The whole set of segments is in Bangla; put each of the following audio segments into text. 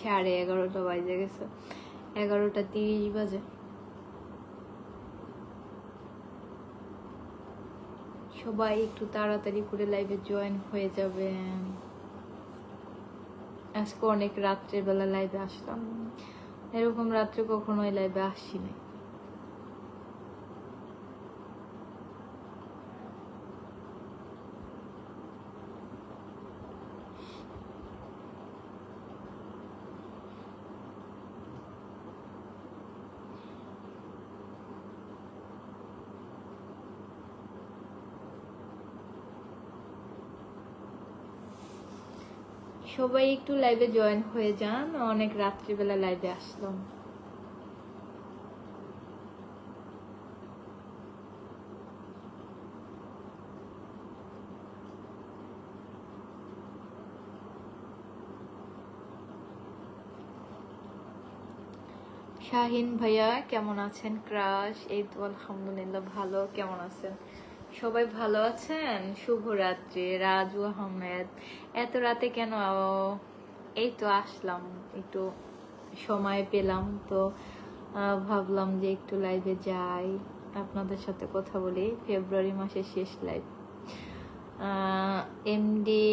11:30 বাজে গেছে, 11:30 বাজে। সবাই একটু তাড়াতাড়ি করে লাইভে জয়েন হয়ে যাবেন। আজকে অনেক রাত্রের বেলা লাইভে আসলাম, এরকম রাত্রে কখনোই লাইভে আসি নাই। সবাই একটু লাইভে জয়েন হয়ে যান, অনেক রাত্রিবেলা লাইভে আসলাম। শাহিন ভাইয়া কেমন আছেন? ক্রাশ, এই তো আলহামদুলিল্লাহ ভালো। কেমন আছেন সবাই? ভালো আছেন? শুভরাত্রি। রাজু আহমেদ, এত রাতে কেন? এই তো আসলাম, একটু সময় পেলাম তো ভাবলাম যে একটু লাইভে যাই, আপনাদের সাথে কথা বলি। ফেব্রুয়ারি মাসের শেষ লাইভ। এমডি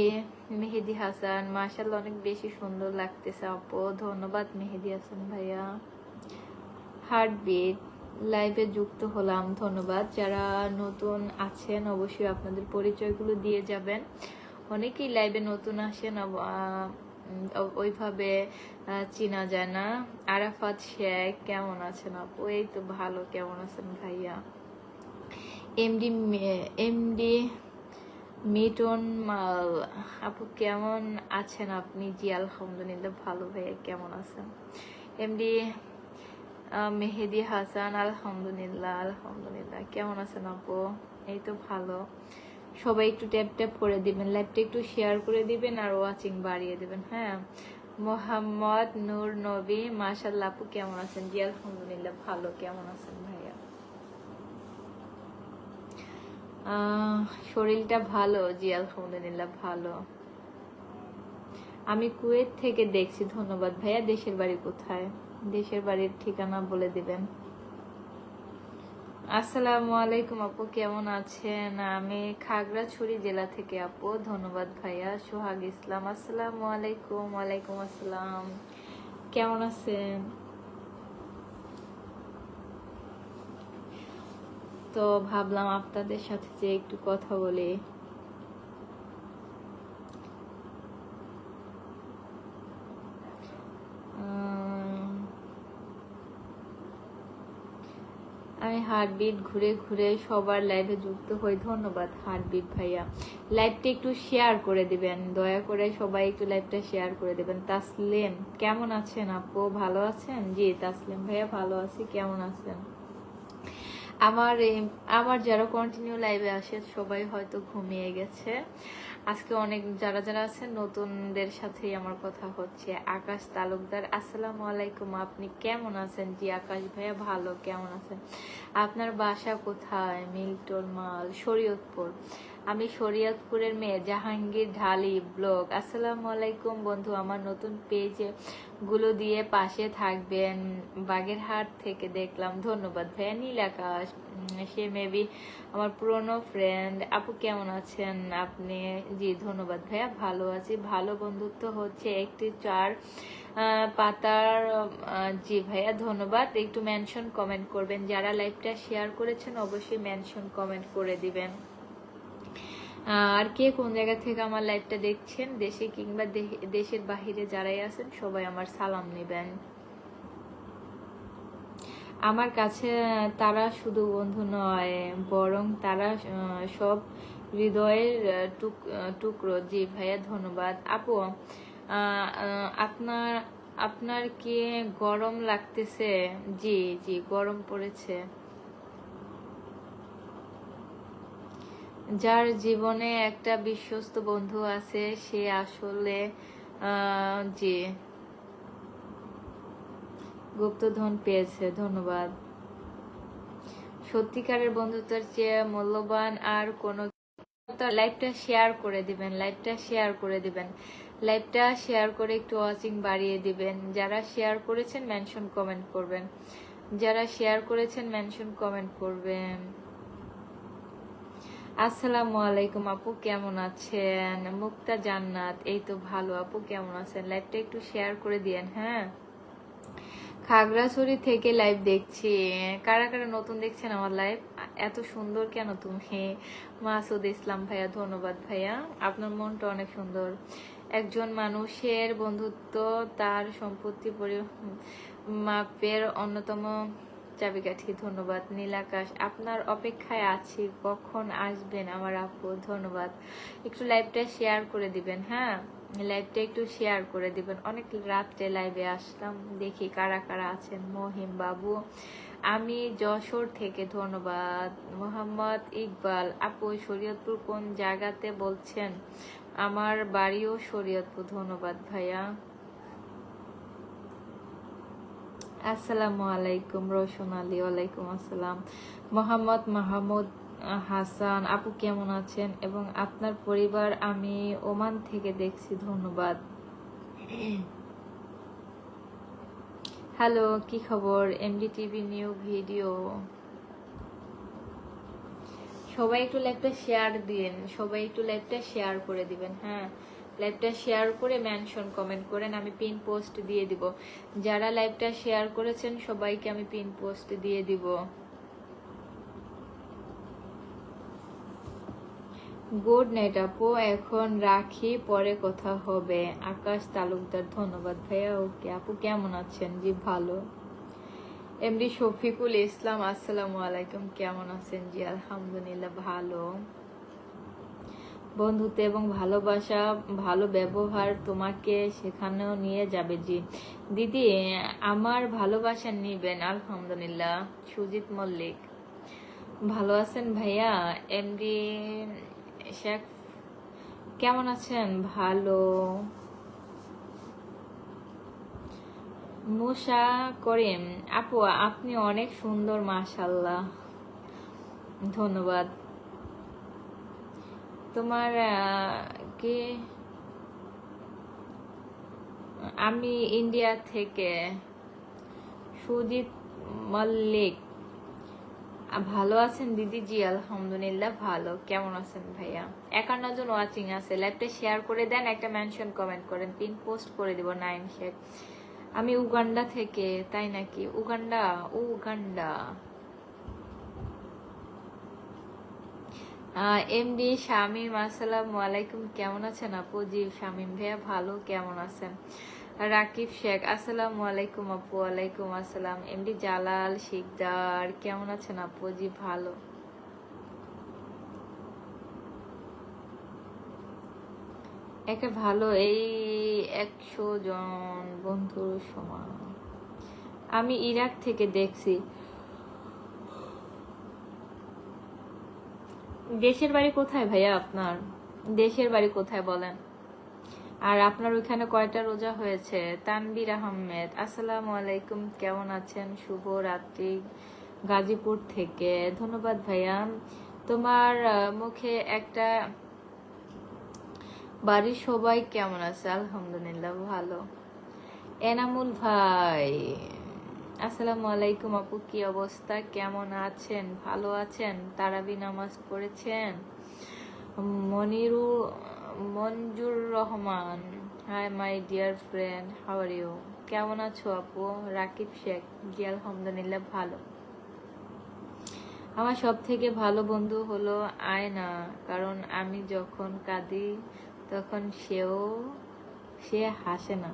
মেহেদি হাসান, মাশাআল্লাহ অনেক বেশি সুন্দর লাগতেছে আপু, ধন্যবাদ মেহেদি হাসান ভাইয়া। হার্টবিট লাইভে যুক্ত হলাম, ধন্যবাদ। যারা নতুন আছেন অবশ্যই আপনাদের পরিচয়গুলো দিয়ে যাবেন, অনেকেই লাইভে নতুন আসেন, ওইভাবে চেনা যায় না। আরাফাত শেখ কেমন আছেন আপু? এই তো ভালো। কেমন আছেন ভাইয়া? এমডি এমডি মিটন মাল আপু কেমন আছেন আপনি? জি আলহামদুলিল্লাহ ভালো ভাইয়া, কেমন আছেন? এমডি মেহেদি হাসান, আলহামদুলিল্লাহ আলহামদুলিল্লাহ। কেমন আছেন আপু? এই তো ভালো। সবাই একটু ট্যাপ ট্যাপ করে দিবেন, লাইভটা একটু শেয়ার করে দিবেন আর ওয়াচিং বাড়িয়ে দিবেন। হ্যাঁ, মোহাম্মদ নূর নবী, মাশাআল্লাহ আপু কেমন আছেন? জি আলহামদুলিল্লাহ ভালো। কেমন আছেন ভাইয়া? শরীরটা ভালো? জি আলহামদুলিল্লাহ ভালো। আমি কুয়েত থেকে দেখছি, ধন্যবাদ ভাইয়া। দেশের বাড়ি কোথায়? দেশের বাড়ির ঠিকানা বলে দিবেন। আসসালামু আলাইকুম আপু, কেমন আছেন? আমি খাগড়াছড়ি জেলা থেকে আপু, ধন্যবাদ ভাইয়া। সোহাগ ইসলাম, আসসালামু আলাইকুম। ওয়ালাইকুম আসসালাম, কেমন আছেন? তো ভাবলাম আপনাদের সাথে যে একটু কথা বলি। আমি হার্টবিট ঘুরে ঘুরে সবার লাইভে যুক্ত হই, ধন্যবাদ হার্টবিট ভাইয়া। লাইভটা একটু শেয়ার করে দিবেন দয়া করে, সবাই একটু লাইভটা শেয়ার করে দিবেন। তাসলিম কেমন আছেন আপু? ভালো আছেন? জি তাসলিম ভাইয়া ভালো আছি। কেমন আছেন? আমার যারা কন্টিনিউ লাইভে আসে সবাই হয়তো ঘুমিয়ে গেছে। আজকে অনেক যারা যারা আছেন নতুনদের সাথেই আমার কথা হচ্ছে। আকাশ তালুকদার, আসসালামু আলাইকুম, আপনি কেমন আছেন? জি আকাশ ভাইয়া ভালো। কেমন আছেন? আপনার বাসা কোথায়? মিল্টন মাল, শরীয়তপুর। আমি শরীয়তপুরের মেয়ে, জাহাঙ্গীর ঢালি ব্লগ। আসসালামু আলাইকুম বন্ধু, আমার নতুন পেজে গুলো দিয়ে পাশে থাকবেন, বাগেরহাট থেকে দেখলাম, ধন্যবাদ ভাইয়া। নীল আকাশ, সে মেবি আমার পুরনো ফ্রেন্ড। আপু কেমন আছেন আপনি? জি ধন্যবাদ ভাইয়া, ভালো আছি। ভালো বন্ধুত্ব হচ্ছে একটি চার পাতার। জি ভাইয়া ধন্যবাদ। একটু মেনশন কমেন্ট করবেন, যারা লাইভটা শেয়ার করেছেন অবশ্যই মেনশন কমেন্ট করে দিবেন। আর কে কোন জায়গা থেকে আমার লাইভটা দেখছেন, দেশে কিংবা দেশের বাহিরে যারাই আছেন সবাই আমার সালাম নেবেন। আমার কাছে তারা শুধু বন্ধু নয়, বরং তারা সব হৃদয়ের টুকরো। জি ভাইয়া ধন্যবাদ। আপু আপনার আপনার কি গরম লাগতেছে? জি জি গরম পড়েছে। যার জীবনে একটা বিশ্বস্ত বন্ধু আছে সে আসলে জি গুপ্তধন পেয়েছে, ধন্যবাদ। সত্যিকারের বন্ধুত্বের চেয়ে মূল্যবান আর কোনো। লাইভটা শেয়ার করে দিবেন, লাইভটা শেয়ার করে দিবেন। লাইভটা শেয়ার করে একটু ওয়াচিং বাড়িয়ে দিবেন। যারা শেয়ার করেছেন মেনশন কমেন্ট করবেন, যারা শেয়ার করেছেন মেনশন কমেন্ট করবেন। আসসালামু আলাইকুম আপু, কেমন আছেন? মুক্তা জান্নাত, এই তো ভালো আপু, কেমন আছেন? লাইভটা একটু শেয়ার করে দিয়েন। হ্যাঁ, খাগড়াছড়ি থেকে লাইভ দেখছি। কারা কারা নতুন দেখছেন আমার লাইভ? এত সুন্দর কেন তুমি? মাসুদ ইসলাম ভাইয়া, ধন্যবাদ ভাইয়া, আপনার মনটা অনেক সুন্দর। একজন মানুষের বন্ধুত্ব তার সম্পত্তি মাপের অন্যতম চাবিকাঠি। ধন্যবাদ নীলাকাশ, আপনার অপেক্ষায় আছি, কখন আসবেন আমার আপু? ধন্যবাদ। একটু লাইভটা শেয়ার করে দিবেন। হ্যাঁ, লাইভটা একটু শেয়ার করে দিবেন। অনেক রাত্রে লাইভে আসলাম, দেখি কারা কারা আছেন। মহিম বাবু, আমি যশোর থেকে, ধন্যবাদ। মোহাম্মদ ইকবাল, আপু শরীয়তপুর কোন জায়গাতে বলছেন? আমার বাড়িও শরীয়তপুর। ধন্যবাদ ভাইয়া। আসসালামু আলাইকুম রোশন আলী, ওয়ালাইকুম আসসালাম। মোহাম্মদ মাহমুদ হাসান, আপু কেমন আছেন এবং আপনার পরিবার? আমি ওমান থেকে দেখছি। ধন্যবাদ। হ্যালো, কি খবর? MD TV new video. সবাই একটু লাইভটা শেয়ার দিন, সবাই একটু লাইভটা শেয়ার করে দিবেন। হ্যাঁ, লাইভটা শেয়ার করে মেনশন কমেন্ট করেন, আমি পিন পোস্ট দিয়ে দিব। যারা লাইভটা শেয়ার করেছেন সবাইকে আমি পিন পোস্ট দিয়ে দিব। গুড নাইট আপু, এখন রাখি, পরে কথা হবে। আকাশ তালুকদার, ধন্যবাদ ভাইয়া। ওকে আপু, কেমন আছেন? জি ভালো। এমডি শফিকুল ইসলাম, আসসালামু আলাইকুম, কেমন আছেন? জি আলহামদুলিল্লাহ ভালো। বন্ধুত্ব এবং ভালোবাসা, ভালো ব্যবহার তোমাকে সেখানেও নিয়ে যাবে। জি দিদি, আমার ভালোবাসা নিবেন। আলহামদুলিল্লাহ। সুজিত মল্লিক, ভালো আছেন ভাইয়া? এমডি শেখ, কেমন আছেন? ভালো। মুসা করিম, আপু আপনি অনেক সুন্দর, মাশাআল্লাহ। ধন্যবাদ। তোমার কি? আমি ইন্ডিয়া থেকে। সুজিত মল্লিক, ভালো আছেন দিদি? জি আলহামদুলিল্লাহ ভালো। কেমন আছেন ভাইয়া? 51 জন ওয়াচিং আছে, লাইভটা শেয়ার করে দেন, একটা মেনশন কমেন্ট করেন, পিন পোস্ট করে দিব। 9 শেখ, আমি উগান্ডা থেকে। তাই নাকি? Uganda, Uganda. এমডি শামীম, আসসালামু আলাইকুম, কেমন আছেন আপু? জি শামীম ভাইয়া ভালো, কেমন আছেন? রাকিব শেখ, আসসালামু আলাইকুম আপু। ওয়ালাইকুম আসসালাম। এমডি জালাল শিকদার, কেমন আছেন আপু? জি ভালো। একটা ভালো, এই 100 জন বন্ধুর সমান। আমি ইরাক থেকে দেখছি। দেশের বাড়ি কোথায় ভাইয়া আপনার? দেশের বাড়ি কোথায় বলেন? আর আপনার ওইখানে কয়টা রোজা হয়েছে? তানবীর আহমেদ, আসসালামু আলাইকুম, কেমন আছেন? শুভ রাত্রি, গাজীপুর থেকে। ধন্যবাদ ভাইয়া। তোমার মুখে একটা, বাড়ির সবাই কেমন আছে? আলহামদুলিল্লাহ ভালো। এনামুল ভাই, আসসালামু আলাইকুম আপু, কি অবস্থা? কেমন আছেন? ভালো আছেন? তারাবি নামাজ পড়েছেন? Manzur Rahman, hi my dear friend, how are you? কেমন আছো আপু? রাকিব শেখ, জি আলহামদুলিল্লাহ ভালো। আমার সব থেকে ভালো বন্ধু হলো আয়না, কারণ আমি যখন কাঁদি তখন সে হাসে না।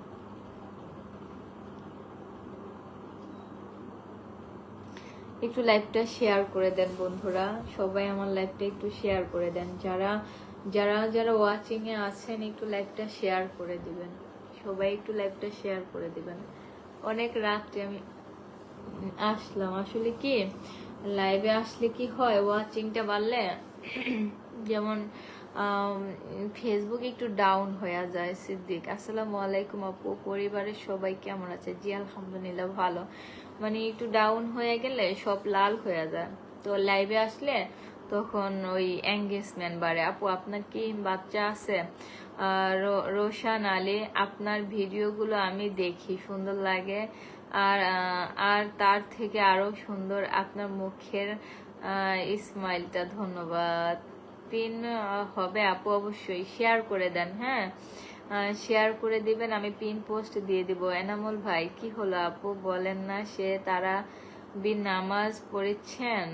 একটু লাইভটা শেয়ার করে দেন বন্ধুরা, সবাই আমার লাইভটা একটু শেয়ার করে দেন। যারা যারা যারা ওয়াচিং এ আছেন একটু লাইভটা শেয়ার করে দিবেন, সবাই একটু লাইভটা শেয়ার করে দিবেন। অনেক রাত্রে আমি আসলাম। আসলে কি, লাইভে আসলে কি হয়, ওয়াচিংটা বাড়লে যেমন ফেসবুক একটু ডাউন হয়ে যায়। সিদ্দিক, আসসালামু আলাইকুম আপু, পরিবারের সবাই কেমন আছে? জি আলহামদুলিল্লাহ ভালো। মানে একটু ডাউন হয়ে গেলে সব লাল হয়ে যায়, তো লাইভে আসলে তখন ওই এঙ্গেজমেন্ট বাড়ে। আপু আপনার কি বাচ্চা আছে? রোশান আলী, আপনার ভিডিওগুলো আমি দেখি, সুন্দর লাগে। আর তার থেকে আরো সুন্দর আপনার মুখের স্মাইলটা। ধন্যবাদ। পিন হবে আপু, অবশ্যই শেয়ার করে দেন। হ্যাঁ, শেয়ার করে দিবেন, আমি পিন পোস্ট দিয়ে দিব। এনামুল ভাই, কি হলো আপু বলেন না? সে তারা বিন নামাজ পড়েছেন।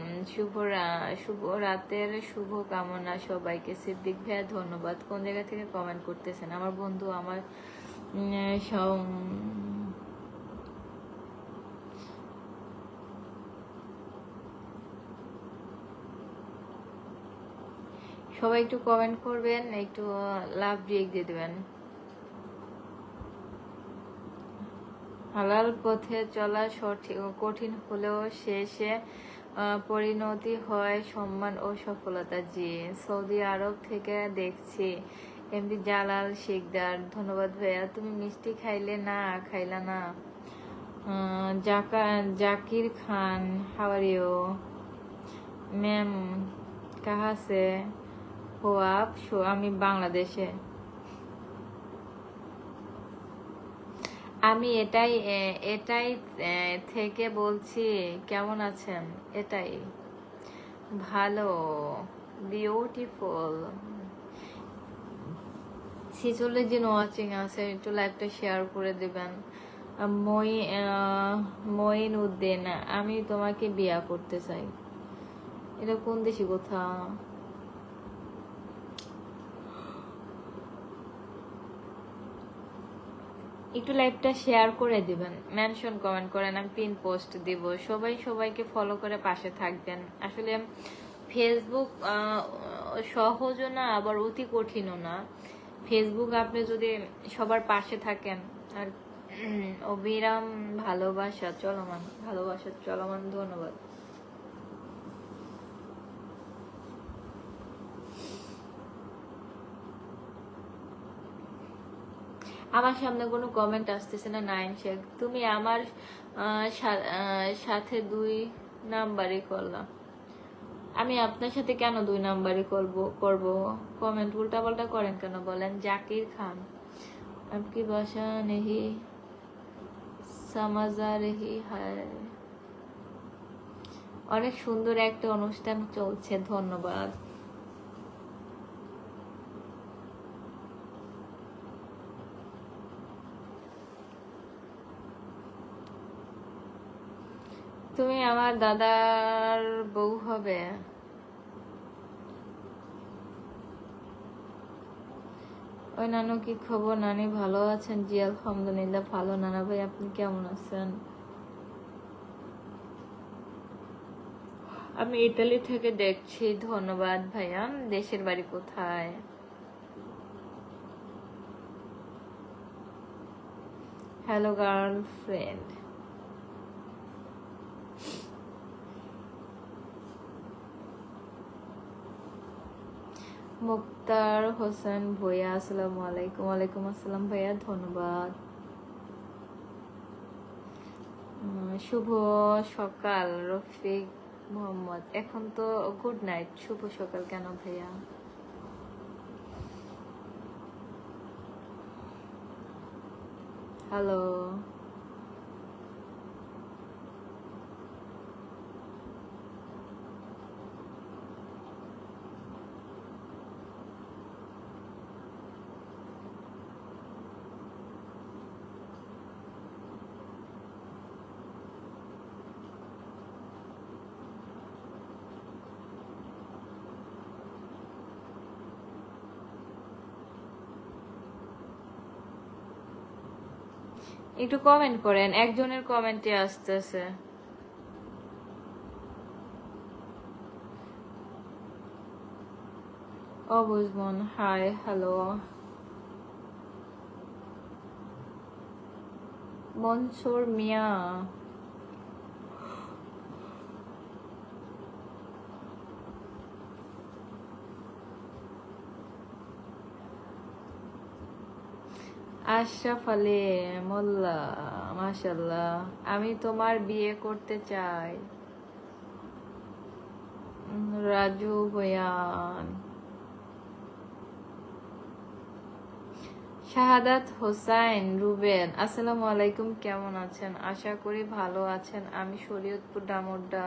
শুভ রাতের শুভ কামনা সবাইকে। সিদ্দিক ভাইয়া ধন্যবাদ। কোন জায়গা থেকে কমেন্ট করতেছেন? আমার বন্ধু, আমার সবাই একটু কমেন্ট করবেন, একটু লাভ ব্রেক দিয়ে দেবেন। হালাল পথে চলা কঠিন হলেও শেষে পরিণতি হয় সম্মান ও সফলতা। জি, সৌদি আরব থেকে দেখছি। এমডি জালাল শিকদার, ধন্যবাদ ভাইয়া। তুমি মিষ্টি খাইলা না? জাকির খান, হাউ আর ইউ ম্যাম? কাহা সে হো আপ? আমি বাংলাদেশে। আমি এটাই থেকে বলছি। কেমন আছেন? এটাই ভালো, বিউটিফুল। 46 জন ওয়াচিং আছে, একটু লাইভটা শেয়ার করে দিবেন। মঈন উদ্দিন, আমি তোমাকে বিয়া করতে চাই। এটা কোন দেশি কথা? একটু লাইভটা শেয়ার করে দিবেন, মেনশন কমেন্ট করেন, আমি পিন পোস্ট দিব। সবাইকে ফলো করে পাশে থাকবেন। আসলে ফেসবুক সহজও না, আবার অতি কঠিনও না। ফেসবুক আপনি যদি সবার পাশে থাকেন, আর অবিরাম ভালোবাসা চলমান। ধন্যবাদ। আমার সামনে কোনো কমেন্ট আসতেছে না। নাইন শেখ, তুমি আমার সাথে 2 নাম্বারই করলাম। আমি আপনার সাথে কেন 2 নাম্বারই করব? কমেন্ট উল্টাপাল্টা করেন কেন বলেন? জাকির খান, আপকি বাসা নেহি সামাজা রেহি হায়। অনেক সুন্দর একটা অনুষ্ঠান চলছে, ধন্যবাদ। তুমি আমার দাদার বউ হবে। ওই নানু, কি খবর? নানি ভালো আছেন? জি আলহামদুলিল্লাহ ভালো। নানা ভাই, আপনি কেমন আছেন? আমি ইতালি থেকে দেখছি। ধন্যবাদ ভাইয়া। দেশের বাড়ি কোথায়? Hello girlfriend. মুক্তার হোসেন ভুইয়া, আসসালামু আলাইকুম। ওয়ালাইকুম আসসালাম ভাইয়া, ধন্যবাদ। শুভ সকাল রফিক মোহাম্মদ। এখন তো গুড নাইট, শুভ সকাল কেন ভাইয়া? হ্যালো, একটু কমেন্ট করেন, একজনের কমেন্টে আসতেছে। অবুজমন, হাই, হ্যালো। মনসুর মিয়া, আশরাফ আলী মোল্লা, মাশাল্লাহ। আমি তোমার বিয়ে করতে চাই। রাজু বয়ান, শাহাদাত হোসাইন রুবেল, আসসালামু আলাইকুম, কেমন আছেন? আশা করি ভালো আছেন। আমি শরীয়তপুর ডামোড্ডা।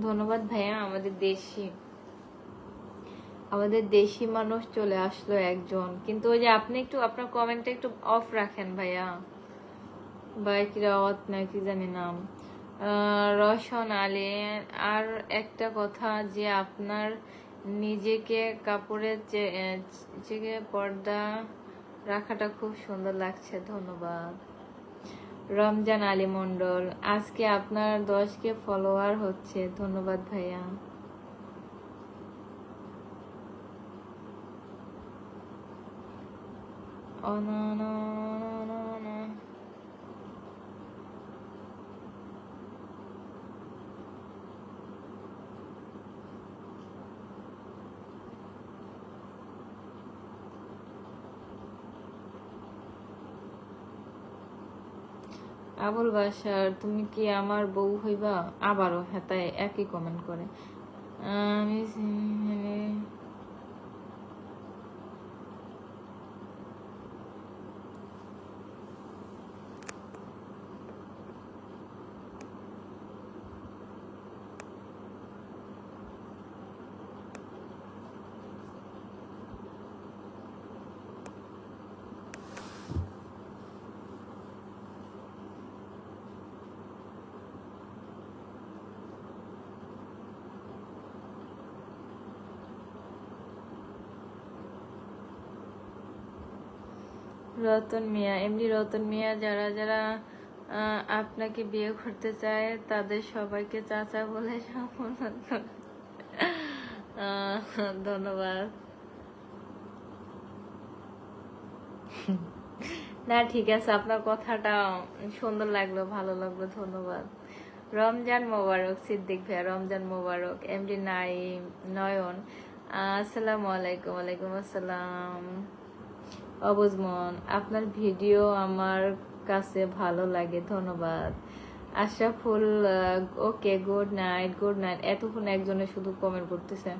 ধন্যবাদ ভাইয়া। আমাদের দেশি মানুষ চলে আসলো একজন, কিন্তু ওই যে আপনি একটু আপনার কমেন্টটা একটু অফ রাখেন ভাইয়া। বাইক রাওয়াত নাকি জানি নাম। রওশন আলী, আর একটা কথা, যে আপনার নিজেকে কাপড়ের চেয়ে পর্দা রাখাটা খুব সুন্দর লাগছে, ধন্যবাদ। রমজান আলী মন্ডল, আজকে আপনার 10K ফলোয়ার হচ্ছে, ধন্যবাদ ভাইয়া। আবুল বাসার, তুমি কি আমার বউ হইবা? আবারও হ্যাঁ, তাই একই কমেন্ট করে। আমি রতন মিয়া, এমডি রতন মিয়া, যারা যারা আপনাকে বিয়ে করতে চায় তাদের সবাইকে চাচা বলে সম্বোধন করে। ধন্যবাদ। না ঠিক আছে, আপনার কথাটা সুন্দর লাগলো, ভালো লাগলো, ধন্যবাদ। রমজান মোবারক সিদ্দিক ভাইয়া, রমজান মোবারক। এমডি নাইম নয়ন, আসসালামু আলাইকুম। ওয়ালাইকুম আসসালাম। অবুজমন, আপনার ভিডিও আমার কাছে ভালো লাগে, ধন্যবাদ। আশরাফুল, ওকে, গুড নাইট, গুড নাইট। এতক্ষণ একজনে শুধু কমেন্ট করতেছে।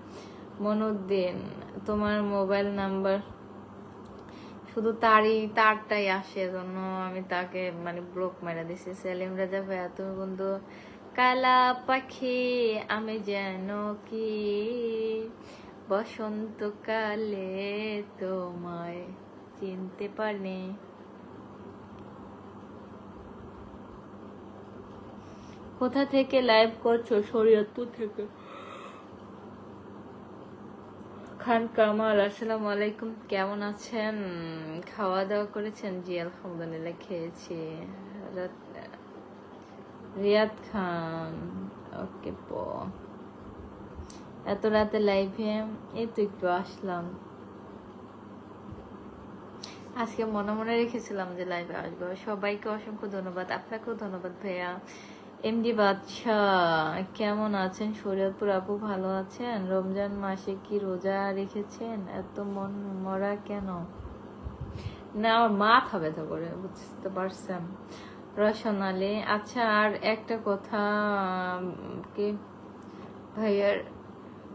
মনুদ্দিন, তোমার মোবাইল নাম্বার, শুধু তারটাই আসে, জন্য আমি তাকে মানে ব্লক মেরে দিছি। সেলিম রাজা ভাইয়া, তুমি বন্ধু কালা পাখি, আমি যেন কি বসন্তকালে তোমায় চিনতে পারিনি। কোথা থেকে লাইভ করছো? শরীয়তপুর থেকে। খান কামাল, আসসালামু আলাইকুম, কেমন আছেন? খাওয়া দাওয়া করেছেন? জি আলহামদুলিল্লাহ, খেয়েছি। রিয়াদ খান, ওকে এত রাতে লাইভে? এই তো একটু আসলাম। আজকে মনে মনে রেখেছিলাম যে লাইভে আসবো। সবাইকে অসংখ্য ধন্যবাদ, আপনাকেও ধন্যবাদ ভাইয়া। এমডি বাদশা, কেমন আছেন? শরীয়তপুর আপু, ভালো আছেন? রমজান মাসে কি রোজা রেখেছেন? এত মন মরা কেন? না, আমার মাথা ব্যথা করে, বুঝতে পারছেন। রসনালী, আচ্ছা আর একটা কথা, কি ভাইয়ার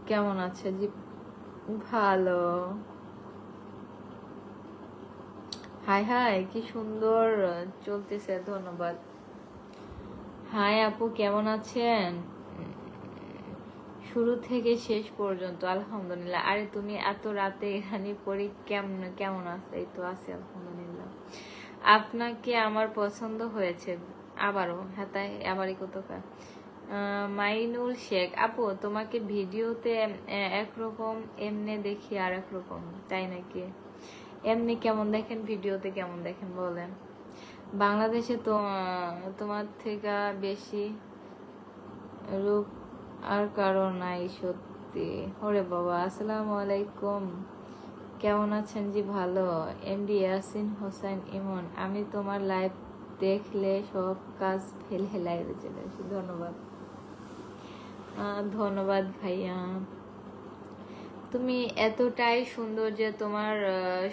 কেমন আছে? জি ভালো। হাই হাই, কি সুন্দর চলতেছে, ধন্যবাদ। হাই আপু, কেমন আছেন? শুরু থেকে শেষ পর্যন্ত আলহামদুলিল্লাহ। আরে তুমি এত রাতে এখানে পড়ি কেমন আছে? এই তো আছি আলহামদুলিল্লাহ। আপনাকে আমার পছন্দ হয়েছে আবারও, হ্যাঁ তাই আবারই কতকার। মাইনুল শেখ, আপু তোমাকে ভিডিওতে একরকম, এমনি দেখি আর একরকম, তাই নাকি? এমনি কেমন দেখেন, ভিডিওতে কেমন দেখেন বলেন? বাংলাদেশে তো তোমার থেকে বেশি রূপ আর কারো নাই, সত্যি। ওরে বাবা, আসসালামু আলাইকুম, কেমন আছেন? জি ভালো। এমডি ইয়াসিন হোসেন ইমন, আমি তোমার লাইভ দেখলে সব কাজ ফেলে লাইভে চলে আসি, ধন্যবাদ। ধন্যবাদ ভাইয়া। তুমি এতটাই সুন্দর যে তোমার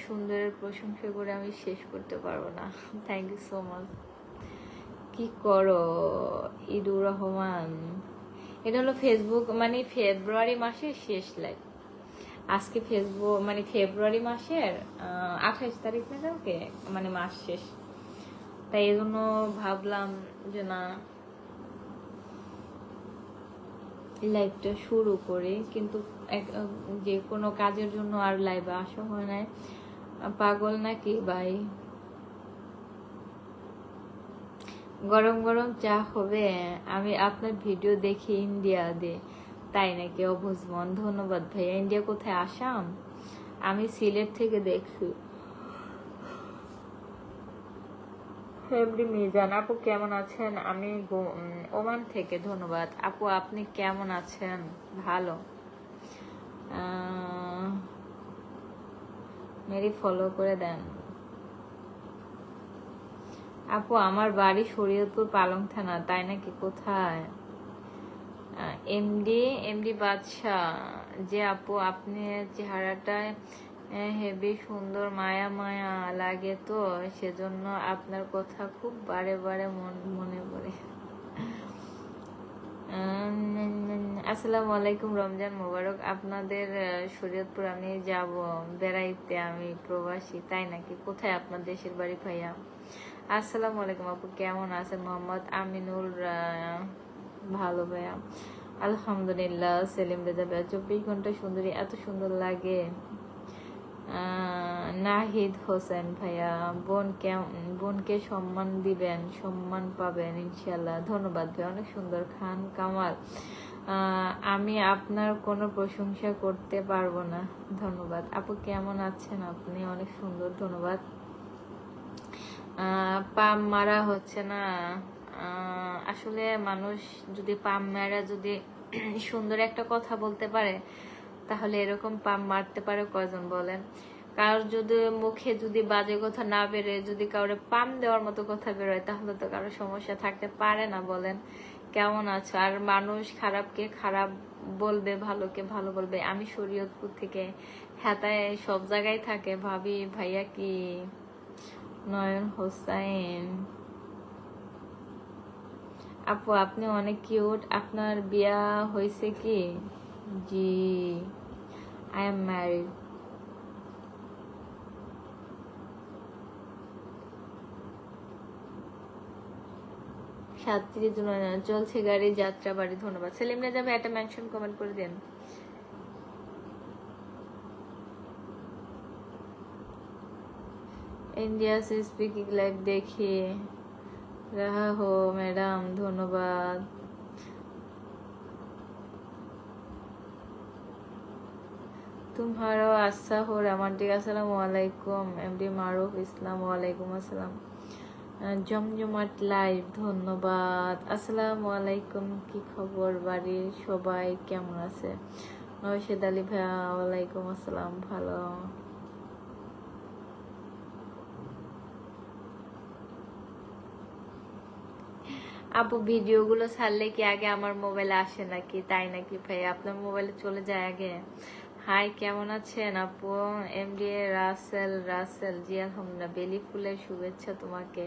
সুন্দরের প্রশংসা করে আমি শেষ করতে পারবো না। Thank you so much. কি করো? ইদুর রহমান, এটা হলো ফেসবুক মানে ফেব্রুয়ারি মাসের শেষ লাইভ। আজকে ফেসবুক মানে ফেব্রুয়ারি মাসের 28 তারিখ না কালকে, মানে মাস শেষ, তাই এই জন্য ভাবলাম যে না লাইভটা শুরু করি, কিন্তু যে কোনো কাজের জন্য আর লাইভে আসা হয় নাই। পাগল নাকি ভাই? গরম গরম চা হবে? আমি আপনার ভিডিও দেখি ইন্ডিয়া দে, তাই নাকি? অভুজমন, ধন্যবাদ ভাইয়া। ইন্ডিয়া কোথায়? আসাম? আমি সিলেট থেকে দেখছি। এমডি মিজান আপু কেমন আছেন? আমি ওমান থেকে। ধন্যবাদ আপু, আপনি কেমন আছেন? ভালো। মেরি ফলো করে দেন আপু। আমার বাড়ি শরীয়তপুর পালং থানা। তাই নাকি? কোথায়? এমডি এমডি বাদশাহ যে আপু, আপনি চেহারাটায় হেবি সুন্দর, মায়া মায়া লাগে, তো সেজন্য আপনার কথা খুব বারে বারে মনে পড়ে। আসসালামু আলাইকুম, রমজান মোবারক। আপনাদের শরীয়তপুর আমি যাব বেড়াইতে, আমি প্রবাসী। তাই নাকি? কোথায় আপনার দেশের বাড়ি ভাইয়া? আসসালামু আলাইকুম আপু, কেমন আছেন? মোহাম্মদ আমিনুল। ভালো ভাইয়া, আলহামদুলিল্লাহ। সেলিম রেজা ভাইয়া, 24 ঘন্টা সুন্দরী, এত সুন্দর লাগে। নাহিদ হোসেন ভাইয়া, বোনকে সম্মান দিবেন, সম্মান পাবেন ইনশাল্লাহ। ধন্যবাদ ভাই, অনেক সুন্দর। খান কামাল, আমি আপনার কোনো প্রশংসা করতে পারবো না। ধন্যবাদ আপু, কেমন আছেন আপনি? অনেক সুন্দর, ধন্যবাদ। পাম মারা হচ্ছে না। আসলে মানুষ যদি পাম মারা যদি সুন্দর একটা কথা বলতে পারে, তাহলে এরকম পাম মারতে পারে কয়জন বলেন? কারোর যদি মুখে যদি বাজে কথা না বেরোয়, যদি কাউরে পাম দেওয়ার মতো কথা বেরোয়, তাহলে তো কারো সমস্যা থাকতে পারে না বলেন? কেমন আছো? আর মানুষ খারাপকে খারাপ বলবে, ভালোকে ভালো বলবে। আমি শরীয়তপুর থেকে। হ্যাঁ, সব জায়গায় থাকে। ভাবি ভাইয়া কি? নয়ন হোসাইন আপু, আপনি অনেক কিউট। আপনার বিয়া হয়েছে কি? জি, আই এম ম্যারিড। সাতত্রিশ জন চলছে গাড়ি, যাত্রা বাড়ি। ধন্যবাদ। সেলিম রেজা ভাই, একটা মেনশন কমেন্ট করে দেন। इंडिया से स्पीकिंग लाइव देखिए रहा हो मैडम। धन्यवाद। तुम्हारा अच्छा हो रोमांटिक। अस्सलाम वालेकुम एमडी मारूफ इस्लाम। वालेकुम अस्सलाम। জমজমাট লাইভ, ধন্যবাদ। আসসালামু আলাইকুম, কি খবর? বাড়ির সবাই কেমন আছে? নওশেদ আলী ভাইয়া, ওয়ালাইকুম আসসালাম, ভালো। আপু, ভিডিওগুলো ছাড়লে কি আগে আমার মোবাইলে আসে নাকি? তাই নাকি ভাই? আপনার মোবাইলে চলে যায় আগে? হাই, কেমন আছেন আপু? এমডি রাসেল জি আলহামদুলিল্লাহ। বেলি ফুলের শুভেচ্ছা তোমাকে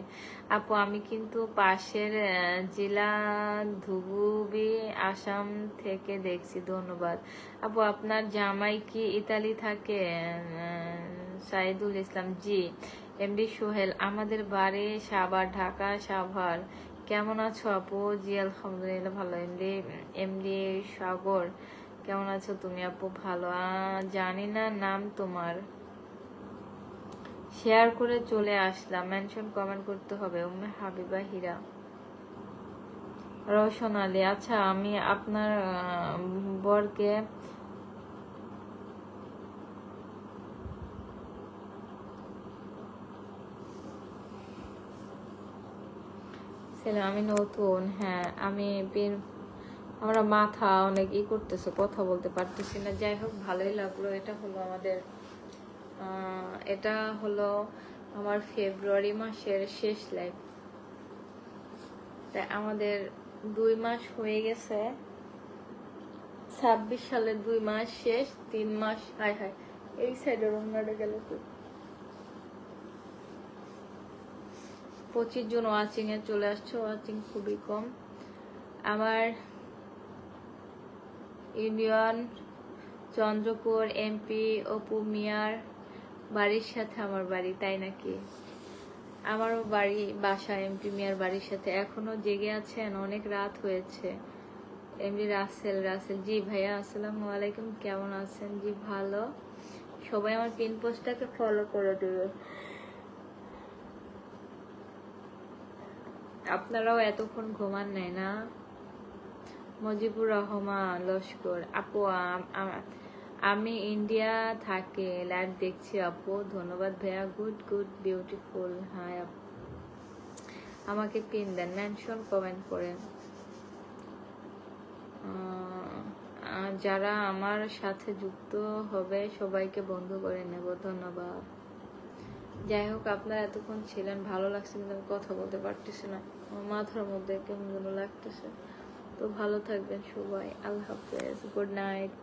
আপু। আমি কিন্তু পাশের জেলা ধুবুবি, আসাম থেকে দেখছি। ধন্যবাদ আপু। আপনার জামাই কি ইতালি থাকে? সাইদুল ইসলাম জি। এমডি সোহেল, আমাদের বাড়ি সাভার, ঢাকা সাভার। কেমন আছো আপু? জি আলহামদুলিল্লাহ ভালো। এমডি সাগর, কেমন আছো তুমি আপু? ভালো। জানি না নাম তোমার, শেয়ার করে চলে আসলাম। মেনশন কমেন্ট করতে হবে। উম্মে হাবিবা হীরা, রওশন আলী। আচ্ছা, আমি আপনার বরকে আমি নতুন। হ্যাঁ, আমি আমরা মাথা অনেক করতেছে, কথা বলতে পারতেছি না। যাই হোক, ভালোই লাগলো। এটা হলো আমার ফেব্রুয়ারি মাসের শেষ লাইভ। তাই আমাদের 2 মাস হয়ে গেছে। 26 সালের 2 মাস শেষ, 3 মাস। হায় হায়, এই সাইডের অন্যটা গেল তো। 25 জন ওয়াচিং এ চলে আসছে। ওয়াচিং খুবই কম। আমার ইন্ডিয়ান চন্দ্রপুর এমপি অপু মিয়ার বাড়ির সাথে আমার বাড়ি, তাই নাকি? আমারও বাসা এমপি মিয়ার বাড়ির সাথে। এখনো জেগে আছেন? অনেক রাত হয়েছে। এমডি রাসেল জি ভাইয়া আসসালামু আলাইকুম, কেমন আছেন? জি ভালো। সবাই আমার পিন পোস্টটাকে ফলো করে দেবে। আপনারাও এতক্ষণ ঘুমান নাই না? মজিবুর রহমান লস্কর আপু, আমি ইন্ডিয়া থাকি, লাইভ দেখছি আপু। ধন্যবাদ ভাইয়া, গুড গুড বিউটিফুল। হাই আপু, আমাকে পিন দেন, মেনশন কমেন্ট করেন। যারা আমার সাথে যুক্ত হবে সবাইকে বন্ধু করে নেব, ধন্যবাদ। যাই হোক, আপনারা এতক্ষণ ছিলেন, ভালো লাগছে, কিন্তু আমি কথা বলতে পারতেছি না, আমার মাথার মধ্যে কেমন যেন লাগতেছে। তো ভালো থাকবেন সবাই, আল্লাহ হাফেজ, গুড নাইট।